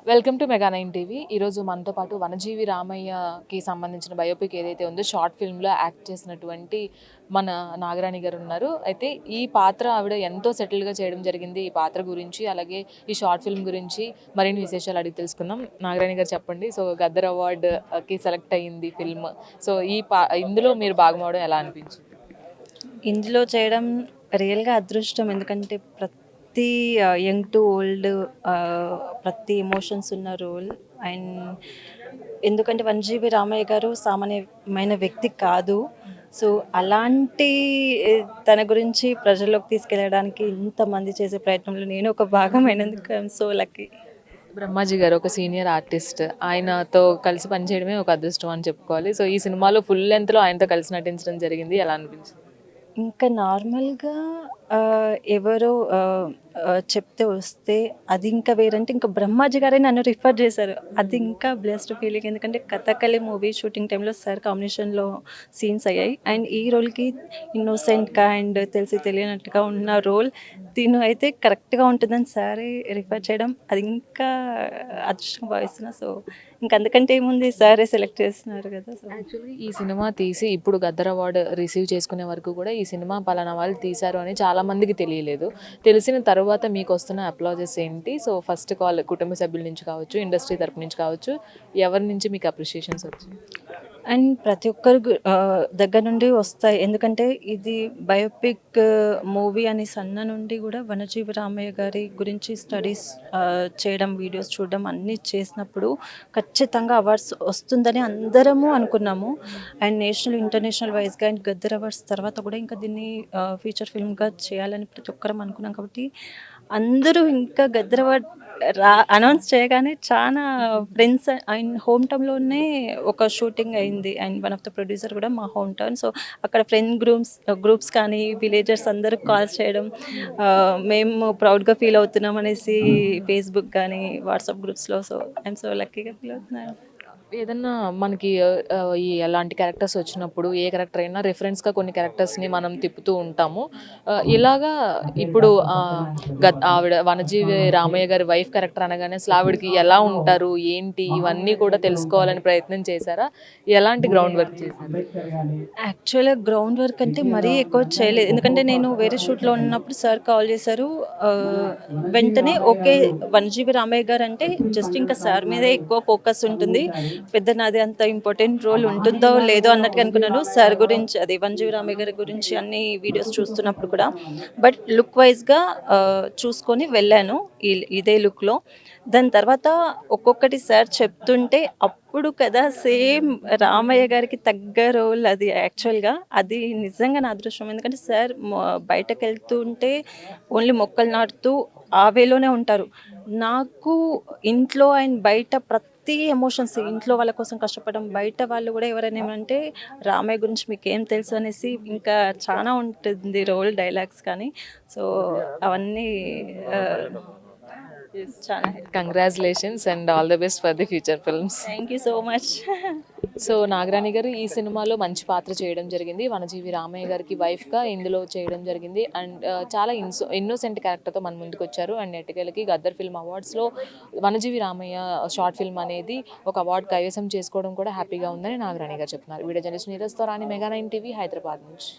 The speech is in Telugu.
Welcome to mega nine TV. ఈరోజు మనతో పాటు వనజీవి రామయ్యకి సంబంధించిన బయోపిక్ ఏదైతే ఉందో షార్ట్ ఫిల్మ్లో యాక్ట్ చేసినటువంటి మన నాగరాణి గారు ఉన్నారు. అయితే ఈ పాత్ర ఆవిడ ఎంతో సెటిల్గా చేయడం జరిగింది. ఈ పాత్ర గురించి అలాగే ఈ షార్ట్ ఫిల్మ్ గురించి మరిన్ని విశేషాలు అడిగి తెలుసుకుందాం. నాగరాణి గారు చెప్పండి. సో గద్దర్ అవార్డుకి సెలెక్ట్ అయ్యింది ఫిల్మ్. సో ఇందులో మీరు భాగమవడం ఎలా అనిపించింది? ఇందులో చేయడం రియల్‌గా అదృష్టం. ఎందుకంటే ప్రతి యంగ్ టు ఓల్డ్ ప్రతి ఎమోషన్స్ ఉన్న రోల్. అండ్ ఎందుకంటే 'వనజీవి రామయ్య' గారు సామాన్యమైన వ్యక్తి కాదు. సో, అలాంటి తన గురించి ప్రజల్లోకి తీసుకెళ్ళడానికి ఇంతమంది చేసే ప్రయత్నంలో నేను ఒక భాగమైనందుకు I am so lucky. Brahmaji గారు ఒక సీనియర్ ఆర్టిస్ట్. ఆయనతో కలిసి పనిచేయడమే ఒక అదృష్టం అని చెప్పుకోవాలి. సో ఈ సినిమాలో ఫుల్ లెంగ్త్‌లో ఆయనతో కలిసి నటించడం జరిగింది. ఎలా అనిపించింది? ఇంకా నార్మల్‌గా ఎవరో చెప్తే వస్తే అది ఇంకా వేరంటే ఇంకా బ్రహ్మాజీ గారే నన్ను రిఫర్ చేశారు. అది ఇంకా బ్లెస్డ్ ఫీలింగ్. ఎందుకంటే 'కథకళి' మూవీ షూటింగ్ టైంలో సార్ కాంబినేషన్‌లో సీన్స్ అయ్యాయి. అండ్ ఈ రోల్‌కి ఇన్నోసెంట్‌గా అండ్ తెలిసి తెలియనట్టుగా ఉన్న రోల్ తిను అయితే కరెక్ట్‌గా ఉంటుందని సారే రిఫర్ చేయడం అది ఇంకా అదృష్టంగా భావిస్తున్నా. సో, ఇంక అంతకంటే ఏముంది సారే సెలెక్ట్ చేస్తున్నారు కదా! సో యాక్చువల్లీ ఈ సినిమా తీసి ఇప్పుడు గద్దర్ అవార్డ్ రిసీవ్ చేసుకునే వరకు కూడా ఈ సినిమా పలానా వాళ్ళు తీశారు అని చాలా మందికి తెలియలేదు. తెలిసిన తర్వాత మీకు వస్తున్న అప్లాజెస్ ఏంటి? సో ఫస్ట్ కాల్ కుటుంబ సభ్యుల నుంచి కావచ్చు, ఇండస్ట్రీ తరపు నుంచి కావచ్చు, ఎవరి నుంచి మీకు అప్రిషియేషన్స్ వచ్చాయి? అండ్ ప్రతి ఒక్కరి దగ్గర నుండి వస్తాయి. ఎందుకంటే ఇది బయోపిక్ మూవీ అని సన్న నుండి కూడా వనజీవి రామయ్య గారి గురించి స్టడీస్ చేయడం, వీడియోస్ చూడడం అన్నీ చేసినప్పుడు ఖచ్చితంగా అవార్డ్స్ వస్తుందని అందరము అనుకున్నాము. అండ్ నేషనల్, ఇంటర్నేషనల్ వైస్‌గా అండ్ గద్దర్ అవార్డ్స్ తర్వాత కూడా ఇంకా దీన్ని ఫీచర్ ఫిల్మ్‌గా చేయాలని ప్రతి ఒక్కరం అనుకున్నాం కాబట్టి అందరూ ఇంకా గద్దర్ అవార్డ్ అనౌన్స్ చేయగానే చాలా ఫ్రెండ్స్ అండ్ హోమ్ టౌన్‌లోనే ఒక షూటింగ్ అయింది. And one of the producer కూడా మా హోమ్ టౌన్. సో, అక్కడ ఫ్రెండ్ గ్రూప్స్ కానీ, విలేజర్స్ అందరూ కాల్స్ చేయడం, మేము ప్రౌడ్‌గా ఫీల్ అవుతున్నాం అనేసి ఫేస్‌బుక్ కానీ, వాట్సాప్ గ్రూప్స్‌లో. సో, ఐ యామ్ సో లక్కీగా ఫీల్ అవుతున్నాను. ఏదన్నా మనకి ఈ ఎలాంటి క్యారెక్టర్స్ వచ్చినప్పుడు ఏ క్యారెక్టర్ అయినా రిఫరెన్స్‌గా కొన్ని క్యారెక్టర్స్‌ని మనం తిప్పుతూ ఉంటాము. ఇలాగా ఇప్పుడు ఆవిడ వనజీవి రామయ్య గారి వైఫ్ క్యారెక్టర్ అనగానే అసలు ఆవిడకి ఎలా ఉంటారు? ఏంటి? ఇవన్నీ కూడా తెలుసుకోవాలని ప్రయత్నం చేశారా? ఎలాంటి గ్రౌండ్ వర్క్ చేశారు? యాక్చువల్‌గా గ్రౌండ్ వర్క్ అంటే మరీ ఎక్కువ చేయలేదు. ఎందుకంటే నేను వేరే షూట్‌లో ఉన్నప్పుడు సార్ కాల్ చేశారు. ఆహ్, వెంటనే ఓకే. 'వనజీవి రామయ్య' గారంటే జస్ట్ ఇంకా సార్ మీదే ఎక్కువ ఫోకస్ ఉంటుంది. పెద్ద నాది అంత ఇంపార్టెంట్ రోల్ ఉంటుందో లేదో అన్నట్టుగా అనుకున్నాను. సార్ గురించి అదే 'వనజీవి రామయ్య' గారి గురించి అన్ని వీడియోస్ చూస్తున్నప్పుడు కూడా. బట్ లుక్ వైస్‌గా చూసుకొని వెళ్ళాను. ఇదే లుక్‌లో. దాని తర్వాత ఒక్కొక్కటి సార్ చెప్తుంటే అప్పుడు కదా సేమ్ రామయ్య గారికి తగ్గ రోల్ అది యాక్చువల్‌గా. అది నిజంగా నా అదృష్టం. ఎందుకంటే సార్ బయటకెళ్తుంటే ఓన్లీ మొక్కలు నాటుతూ ఆ వేలోనే ఉంటారు. నాకు ఇంట్లో అండ్ బయట ప్రతి ఎమోషన్స్ ఇంట్లో వాళ్ళ కోసం కష్టపడడం, బయట వాళ్ళు గూడా ఎవరైనా ఏమంటే రామయ్య గురించి మీకేం తెలుసు అనేసి ఇంకా చానా ఉంటుంది రోల్ డైలాగ్స్ కానీ. సో, అవన్నీ ఆహ్, చాలా congratulations and all the best for the future films. Thank you so much. So Nagarani గారు ఈ సినిమాలో మంచి పాత్ర చేయడం జరిగింది. వనజీవి రామయ్య గారికి వైఫ్‌గా ఇందులో చేయడం జరిగింది. అండ్ చాలా ఇన్నోసెంట్ క్యారెక్టర్‌తో మన ముందుకొచ్చారు. అండ్ ఎట్టకేలకి గద్దర్ ఫిల్మ్ అవార్డ్స్‌లో వనజీవి రామయ్య షార్ట్ ఫిల్మ్ అనేది ఒక అవార్డ్ కైవసం చేసుకోవడం కూడా హ్యాపీగా ఉందని నాగరాణి గారు చెప్తున్నారు. వీడియో జర్నలిస్ట్ నీరజ్‌తో రాణి, మెగా నైన్ టీవీ, హైదరాబాద్ నుంచి.